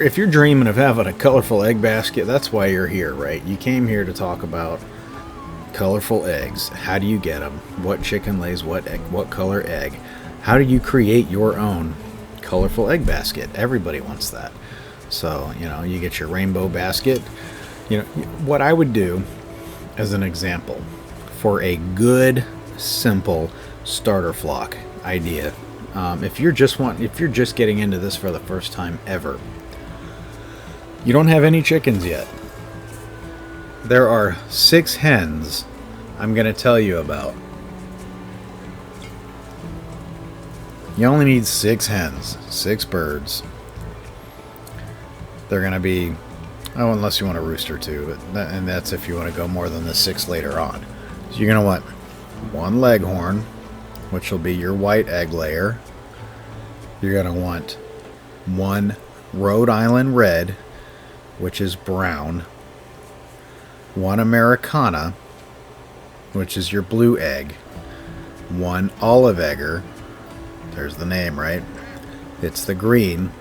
If you're dreaming of having a colorful egg basket, that's why you're here, right? You came here to talk about colorful eggs. How do you get them? What chicken lays what egg? What color egg? How do you create your own colorful egg basket? Everybody wants that. So, you get your rainbow basket. What I would do as an example for a good, simple starter flock idea. If you're just getting into this for the first time ever, you don't have any chickens yet. There are 6 hens I'm going to tell you about. You only need 6 hens, 6 birds. They're going to be, unless you want a rooster too, and that's if you want to go more than the 6 later on. So you're going to want 1 leghorn, which will be your white egg layer. You're going to want 1 Rhode Island red, which is brown, 1 Americana, which is your blue egg, 1 olive egger, there's the name, right? It's the green.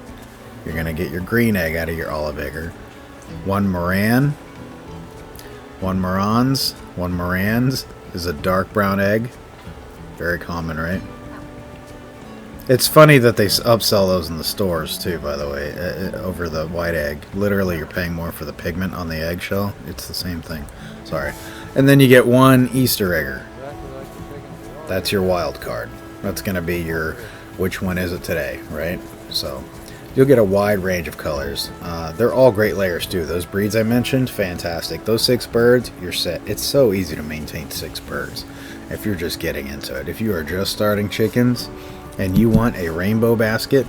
You're going to get your green egg out of your olive egger, 1 Moran, 1 Morans. 1 Morans is a dark brown egg. Very common, right? It's funny that they upsell those in the stores too, by the way, over the white egg. Literally, you're paying more for the pigment on the eggshell. It's the same thing. Sorry. And then you get 1 Easter egger. That's your wild card. That's going to be your, which one is it today, right? So you'll get a wide range of colors. They're all great layers too. Those breeds I mentioned, fantastic. Those 6 birds, you're set. It's so easy to maintain 6 birds if you're just getting into it. If you are just starting chickens, and you want a rainbow basket,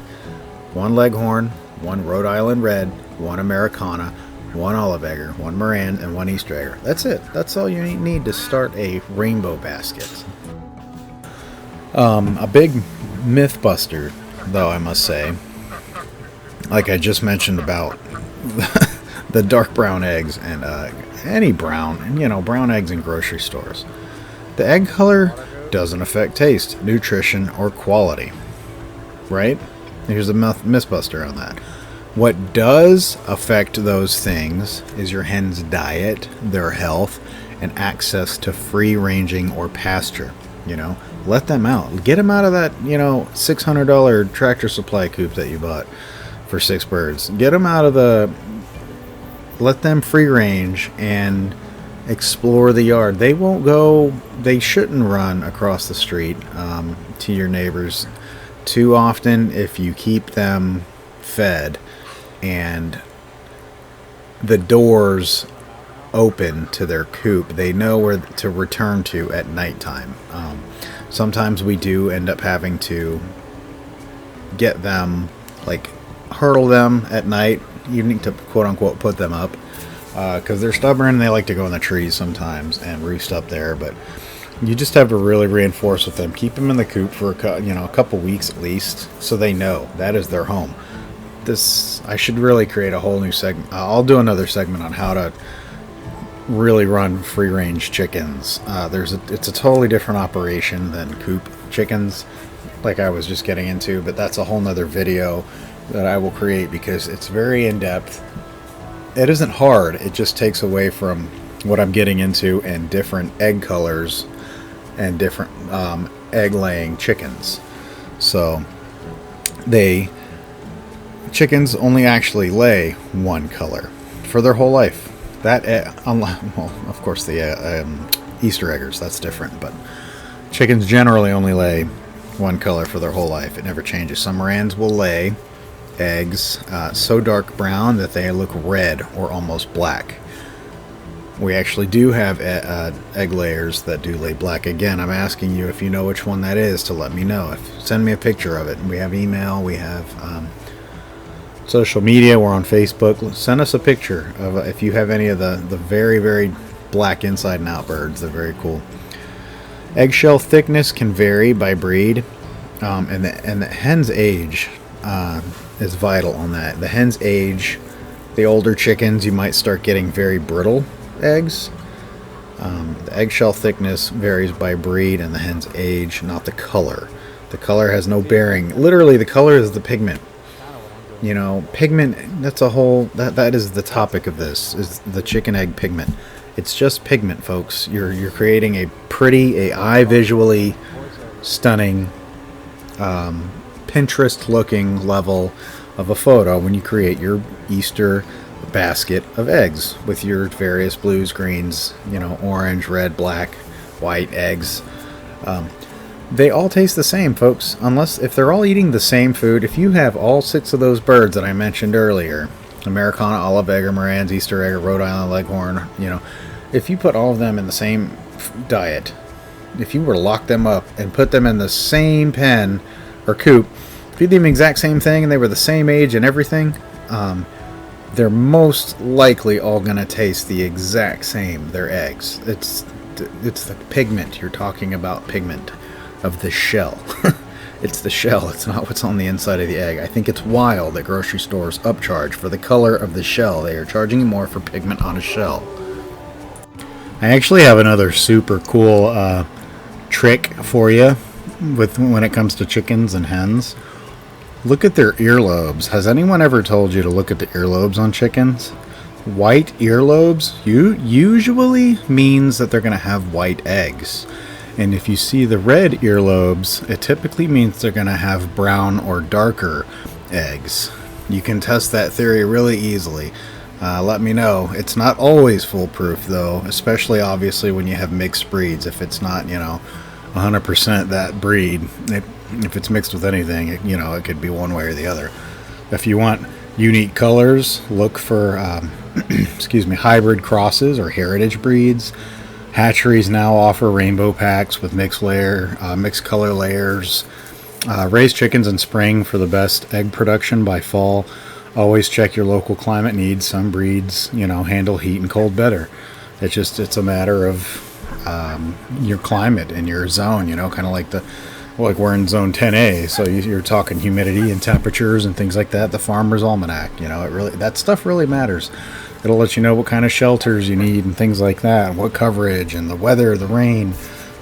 1 leghorn, 1 Rhode Island red, 1 Americana, 1 olive egger, 1 Moran, and 1 Easter egger. That's it. That's all you need to start a rainbow basket. A big myth buster, though, I must say, like I just mentioned about the dark brown eggs and any brown, brown eggs in grocery stores. The egg color doesn't affect taste, nutrition, or quality. Right? Here's a mythbuster on that. What does affect those things is your hen's diet, their health, and access to free-ranging or pasture. Let them out. Get them out of that, $600 Tractor Supply coop that you bought for 6 birds. Get them out of let them free range and explore the yard. They shouldn't run across the street to your neighbors too often if you keep them fed and the doors open to their coop. They know where to return to at nighttime. Sometimes we do end up having to get them, hurdle them at night. You need to quote unquote put them up because they're stubborn and they like to go in the trees sometimes and roost up there. But you just have to really reinforce with them. Keep them in the coop for a couple weeks at least, so they know that is their home. I should really create a whole new segment. I'll do another segment on how to really run free range chickens. It's a totally different operation than coop chickens, like I was just getting into. But that's a whole nother video that I will create because it's very in depth. It isn't hard. It just takes away from what I'm getting into and different egg colors and different egg laying chickens. So chickens only actually lay 1 color for their whole life. Of course the Easter eggers, that's different, but chickens generally only lay 1 color for their whole life. It never changes. Some Morans will lay eggs so dark brown that they look red or almost black. We actually do have egg layers that do lay black. Again, I'm asking you if you know which one that is to let me know. Send me a picture of it. We have email, we have social media, we're on Facebook. Send us a picture of if you have any of the very, very black inside and out birds. They're very cool. Eggshell thickness can vary by breed, and the hen's age is vital on that. The hen's age, the older chickens, you might start getting very brittle eggs. The eggshell thickness varies by breed and the hen's age, not the color. The color has no bearing. Literally, the color is the pigment. You know, pigment, that's a whole, that is the topic of this, is the chicken egg pigment. It's just pigment, folks. You're creating a pretty, a eye visually stunning, Pinterest looking level of a photo when you create your Easter basket of eggs with your various blues, greens, you know, orange, red, black, white eggs. They all taste the same, folks, unless if they're all eating the same food. If you have all 6 of those birds that I mentioned earlier, Americana, olive egg, or Moran's, Easter egg, or Rhode Island leghorn, you know, if you put all of them in the same diet, if you were to lock them up and put them in the same pen or coop, feed them the exact same thing, and they were the same age and everything, they're most likely all going to taste the exact same. They're eggs. It's the pigment. You're talking about pigment of the shell. It's the shell. It's not what's on the inside of the egg. I think it's wild that grocery stores upcharge for the color of the shell. They are charging you more for pigment on a shell. I actually have another super cool trick for you with when it comes to chickens and hens. Look at their earlobes. Has anyone ever told you to look at the earlobes on chickens? White earlobes usually means that they're going to have white eggs. And if you see the red earlobes, it typically means they're going to have brown or darker eggs. You can test that theory really easily. Let me know. It's not always foolproof, though, especially obviously when you have mixed breeds. If it's not, you know, 100% that breed, if it's mixed with anything, you know, it could be one way or the other. If you want unique colors, look for excuse me, hybrid crosses or heritage breeds. Hatcheries now offer rainbow packs with mixed color layers. Raise chickens in spring for the best egg production by fall. Always check your local climate needs. Some breeds, you know, handle heat and cold better. It's a matter of your climate and your zone, you know, kind of like we're in zone 10A, so you're talking humidity and temperatures and things like that. The Farmer's Almanac, you know, that stuff really matters. It'll let you know what kind of shelters you need and things like that, what coverage and the weather, the rain.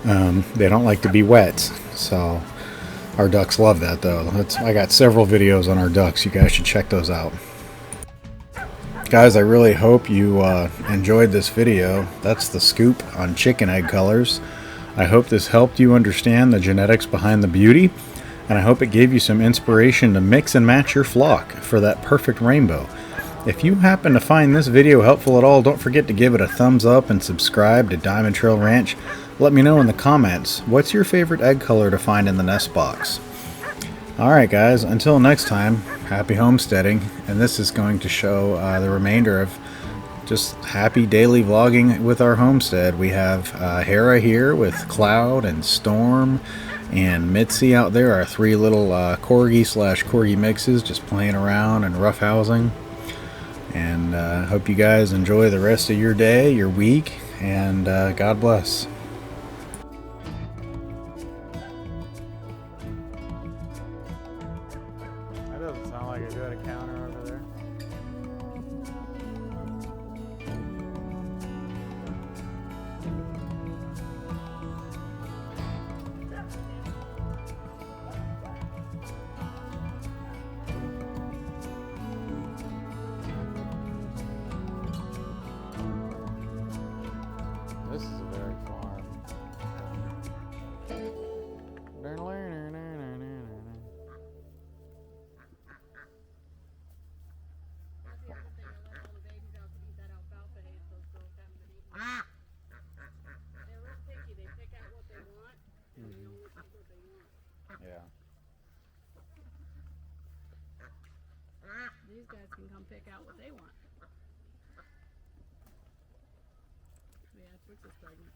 They don't like to be wet, so our ducks love that, though. I got several videos on our ducks. You guys should check those out. Guys, I really hope you enjoyed this video. That's the scoop on chicken egg colors. I hope this helped you understand the genetics behind the beauty, and I hope it gave you some inspiration to mix and match your flock for that perfect rainbow. If you happen to find this video helpful at all, don't forget to give it a thumbs up and subscribe to DiamondTrail Ranch. Let me know in the comments, what's your favorite egg color to find in the nest box? Alright guys, until next time, happy homesteading, and this is going to show the remainder of just happy daily vlogging with our homestead. We have Hera here with Cloud and Storm and Mitzi out there, our 3 little corgi/corgi mixes, just playing around and roughhousing. And hope you guys enjoy the rest of your day, your week, and God bless. That doesn't sound like a good encounter over there. This is a very farm. Yeah. These guys can come pick out what they want. Yeah, Twix is pregnant.